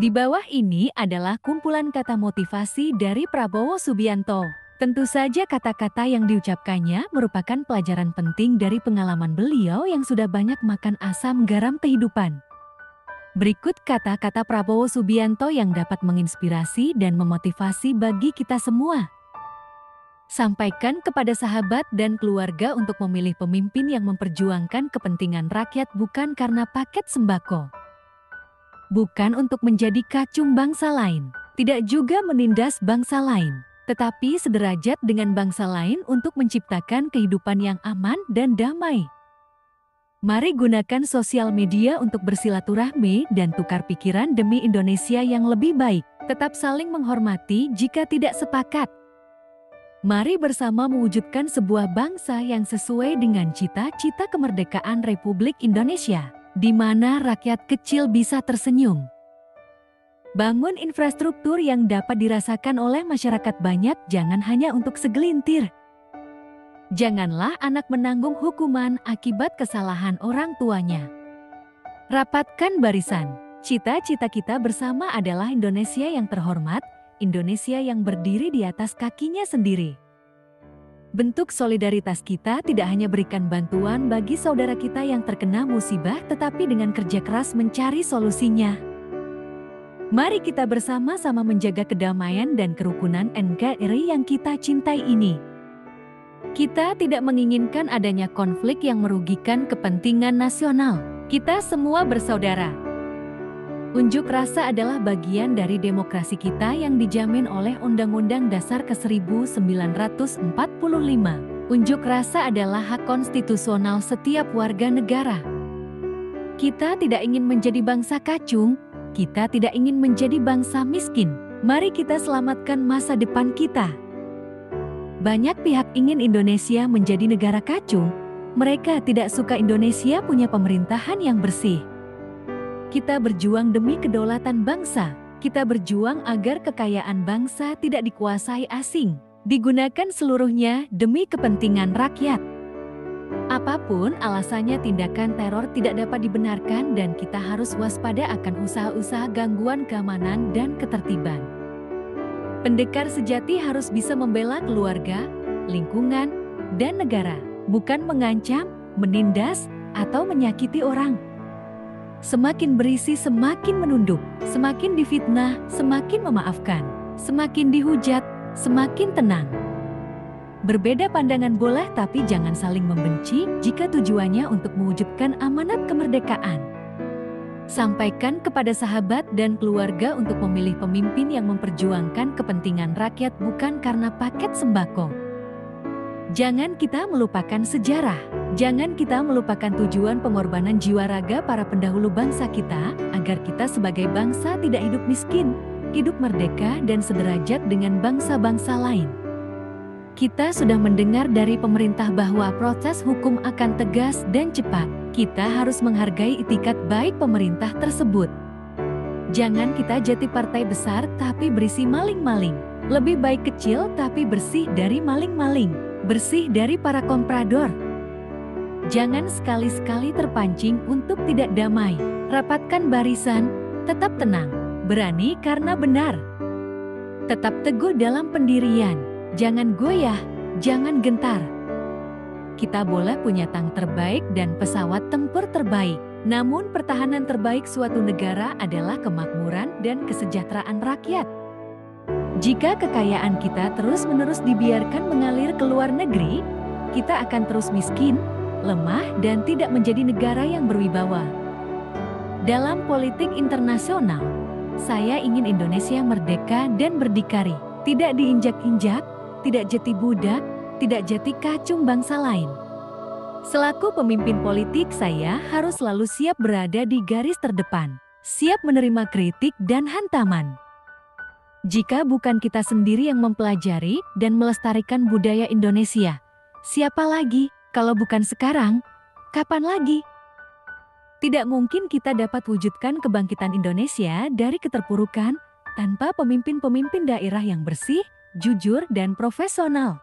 Di bawah ini adalah kumpulan kata motivasi dari Prabowo Subianto. Tentu saja kata-kata yang diucapkannya merupakan pelajaran penting dari pengalaman beliau yang sudah banyak makan asam garam kehidupan. Berikut kata-kata Prabowo Subianto yang dapat menginspirasi dan memotivasi bagi kita semua. Sampaikan kepada sahabat dan keluarga untuk memilih pemimpin yang memperjuangkan kepentingan rakyat bukan karena paket sembako. Bukan untuk menjadi kacung bangsa lain, tidak juga menindas bangsa lain, tetapi sederajat dengan bangsa lain untuk menciptakan kehidupan yang aman dan damai. Mari gunakan sosial media untuk bersilaturahmi dan tukar pikiran demi Indonesia yang lebih baik. Tetap saling menghormati jika tidak sepakat. Mari bersama mewujudkan sebuah bangsa yang sesuai dengan cita-cita kemerdekaan Republik Indonesia, di mana rakyat kecil bisa tersenyum. Bangun infrastruktur yang dapat dirasakan oleh masyarakat banyak, jangan hanya untuk segelintir. Janganlah anak menanggung hukuman akibat kesalahan orang tuanya. Rapatkan barisan. Cita-cita kita bersama adalah Indonesia yang terhormat, Indonesia yang berdiri di atas kakinya sendiri. Bentuk solidaritas kita tidak hanya berikan bantuan bagi saudara kita yang terkena musibah, tetapi dengan kerja keras mencari solusinya. Mari kita bersama-sama menjaga kedamaian dan kerukunan NKRI yang kita cintai ini. Kita tidak menginginkan adanya konflik yang merugikan kepentingan nasional. Kita semua bersaudara. Unjuk rasa adalah bagian dari demokrasi kita yang dijamin oleh Undang-Undang Dasar ke-1945. Unjuk rasa adalah hak konstitusional setiap warga negara. Kita tidak ingin menjadi bangsa kacung, kita tidak ingin menjadi bangsa miskin. Mari kita selamatkan masa depan kita. Banyak pihak ingin Indonesia menjadi negara kacung. Mereka tidak suka Indonesia punya pemerintahan yang bersih. Kita berjuang demi kedaulatan bangsa. Kita berjuang agar kekayaan bangsa tidak dikuasai asing, digunakan seluruhnya demi kepentingan rakyat. Apapun alasannya, tindakan teror tidak dapat dibenarkan dan kita harus waspada akan usaha-usaha gangguan keamanan dan ketertiban. Pendekar sejati harus bisa membela keluarga, lingkungan, dan negara, bukan mengancam, menindas, atau menyakiti orang. Semakin berisi semakin menunduk, semakin difitnah semakin memaafkan, semakin dihujat semakin tenang. Berbeda pandangan boleh, tapi jangan saling membenci jika tujuannya untuk mewujudkan amanat kemerdekaan. Sampaikan kepada sahabat dan keluarga untuk memilih pemimpin yang memperjuangkan kepentingan rakyat bukan karena paket sembako. Jangan kita melupakan sejarah. Jangan kita melupakan tujuan pengorbanan jiwa raga para pendahulu bangsa kita, agar kita sebagai bangsa tidak hidup miskin, hidup merdeka dan sederajat dengan bangsa-bangsa lain. Kita sudah mendengar dari pemerintah bahwa proses hukum akan tegas dan cepat. Kita harus menghargai itikat baik pemerintah tersebut. Jangan kita jati partai besar tapi berisi maling-maling. Lebih baik kecil tapi bersih dari maling-maling, bersih dari para komprador. Jangan sekali-sekali terpancing untuk tidak damai. Rapatkan barisan, tetap tenang, berani karena benar. Tetap teguh dalam pendirian, jangan goyah, jangan gentar. Kita boleh punya tank terbaik dan pesawat tempur terbaik, namun pertahanan terbaik suatu negara adalah kemakmuran dan kesejahteraan rakyat. Jika kekayaan kita terus-menerus dibiarkan mengalir ke luar negeri, kita akan terus miskin, lemah dan tidak menjadi negara yang berwibawa. Dalam politik internasional, saya ingin Indonesia merdeka dan berdikari, tidak diinjak-injak, tidak jati budak, tidak jati kacung bangsa lain. Selaku pemimpin politik, saya harus selalu siap berada di garis terdepan, siap menerima kritik dan hantaman. Jika bukan kita sendiri yang mempelajari dan melestarikan budaya Indonesia, siapa lagi? Kalau bukan sekarang, kapan lagi? Tidak mungkin kita dapat wujudkan kebangkitan Indonesia dari keterpurukan tanpa pemimpin-pemimpin daerah yang bersih, jujur, dan profesional.